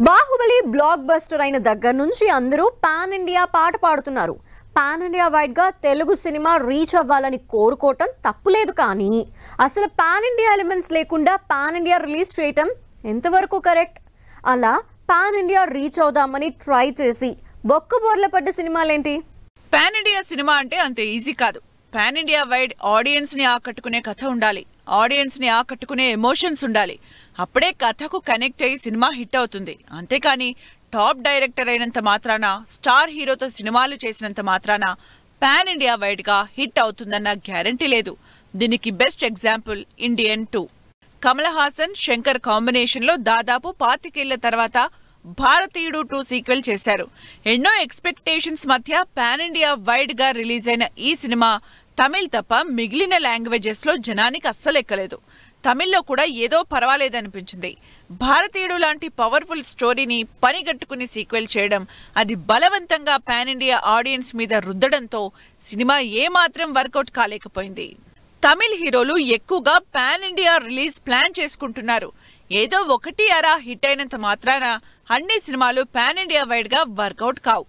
Baahubali block buster అయిన దగ్గర నుంచి అందరూ పాన్ ఇండియా పాట పాడుతున్నారు. పాన్ ఇండియా వైడ్ గా తెలుగు సినిమా రీచ్ అవ్వాలని కోరుకోవటం తప్పులేదు, కానీ అసలు పాన్ ఇండియా ఎలిమెంట్స్ లేకుండా పాన్ ఇండియా రిలీజ్ చేయటం ఎంతవరకు కరెక్ట్? అలా పాన్ ఇండియా రీచ్ అవుదామని ట్రై చేసి బొక్కబోర్ల పడ్డ సినిమాలేంటి? పాన్ ఇండియా సినిమా అంటే అంత ఈజీ కాదు. పాన్ ఇండియా వైడ్ ఆడియన్స్ ని ఆకట్టుకునే కథ ఉండాలి, ఆడియన్స్ ని ఆకట్టుకునే ఎమోషన్స్ ఉండాలి. అప్పుడే కథకు కనెక్ట్ అయ్యి సినిమా హిట్ అవుతుంది. అంతేకాని టాప్ డైరెక్టర్ అయినంత మాత్రాన, స్టార్ హీరోతో సినిమాలు చేసినంత మాత్రాన పాన్ ఇండియా వైడ్ గా హిట్ అవుతుందన్న గ్యారంటీ లేదు. దీనికి best example Indian 2. Kamal Haasan, Shankar combination లో దాదాపు 25 ఏళ్ల తర్వాత భారతీయుడు 2 సీక్వెల్ చేశారు. ఎన్నో ఎక్స్పెక్టేషన్స్ మధ్య పాన్ ఇండియా వైడ్ గా రిలీజ్ అయిన ఈ సినిమా తమిళ్ తప్ప మిగిలిన లాంగ్వేజెస్ లో జనానికి అస్సలు ఎక్కలేదు. తమిళ్లో కూడా ఏదో పర్వాలేదనిపించింది. భారతీయుడు లాంటి పవర్ఫుల్ స్టోరీని పనిగట్టుకుని సీక్వెల్ చేయడం, అది బలవంతంగా పాన్ ఇండియా ఆడియన్స్ మీద రుద్దడంతో సినిమా ఏమాత్రం వర్కౌట్ కాలేకపోయింది. తమిళ్ హీరోలు ఎక్కువగా పాన్ ఇండియా రిలీజ్ ప్లాన్ చేసుకుంటున్నారు. ఏదో ఒకటి అరా హిట్ అయినంత మాత్రాన అన్ని సినిమాలు పాన్ ఇండియా వైడ్ గా వర్కౌట్ కావు.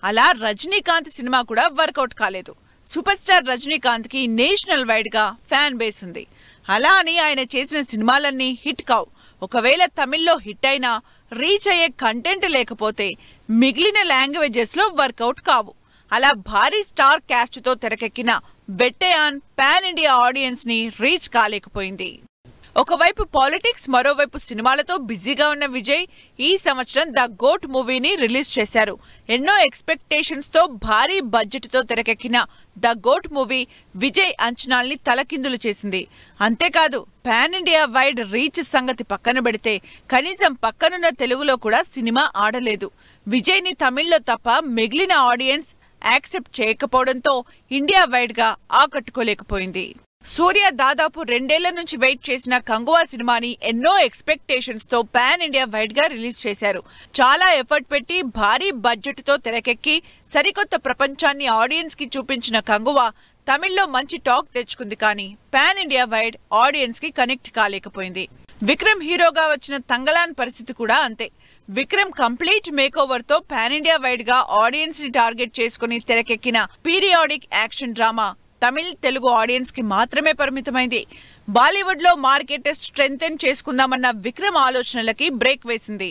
అలా రజనీకాంత్ సినిమా కూడా వర్కౌట్ కాలేదు. సూపర్ స్టార్ రజనీకాంత్ కి నేషనల్ వైడ్ గా ఫ్యాన్ బేస్ ఉంది. అలా అని ఆయన చేసిన సినిమాలన్నీ హిట్ కావు. ఒకవేళ తమిళ్లో హిట్ అయినా రీచ్ అయ్యే కంటెంట్ లేకపోతే మిగిలిన లాంగ్వేజెస్ లో వర్కౌట్ కావు. అలా భారీ స్టార్ క్యాస్ట్ తో తెరకెక్కిన బెట్టయాన్ పాన్ ఇండియా ఆడియన్స్ ని రీచ్ కాలేకపోయింది. ఒకవైపు పాలిటిక్స్, మరోవైపు సినిమాలతో బిజీగా ఉన్న విజయ్ ఈ సంవత్సరం ద గోట్ మూవీని రిలీజ్ చేశారు. ఎన్నో ఎక్స్పెక్టేషన్స్ తో భారీ బడ్జెట్ తో తెరకెక్కిన ద గోట్ మూవీ విజయ్ అంచనాల్ని తలకిందులు చేసింది. అంతేకాదు పాన్ ఇండియా వైడ్ రీచ్ సంగతి పక్కన పెడితే కనీసం పక్కనున్న తెలుగులో కూడా సినిమా ఆడలేదు. విజయ్ ని తమిళ్లో తప్ప మిగిలిన ఆడియన్స్ యాక్సెప్ట్ చేయకపోవడంతో ఇండియా వైడ్ గా ఆకట్టుకోలేకపోయింది. సూర్య దాదాపు 2 ఏళ్ల నుంచి వెయిట్ చేసిన కంగువా సినిమాని ఎన్నో ఎక్స్పెక్టేషన్స్ తో పాన్ ఇండియా వైడ్ గా రిలీజ్ చేశారు. చాలా ఎఫర్ట్ పెట్టి భారీ బడ్జెట్ తో తెరకెక్కి సరికొత్త ప్రపంచాన్ని ఆడియన్స్ కి చూపించిన కంగువా తమిళ్లో మంచి టాక్ తెచ్చుకుంది, కానీ పాన్ ఇండియా వైడ్ ఆడియన్స్ కి కనెక్ట్ కాలేకపోయింది. విక్రమ్ హీరోగా వచ్చిన తంగలాన్ పరిస్థితి కూడా అంతే. విక్రమ్ కంప్లీట్ మేకోవర్ తో పాన్ ఇండియా వైడ్ గా ఆడియన్స్ ని టార్గెట్ చేసుకుని తెరకెక్కిన periodic action drama Tamil, Telugu audience కి మాత్రమే పరిమితమైంది. బాలీవుడ్ లో మార్కెట్ స్ట్రెంథెన్ చేసుకుందామన్న విక్రమ్ ఆలోచనలకి బ్రేక్ వేసింది.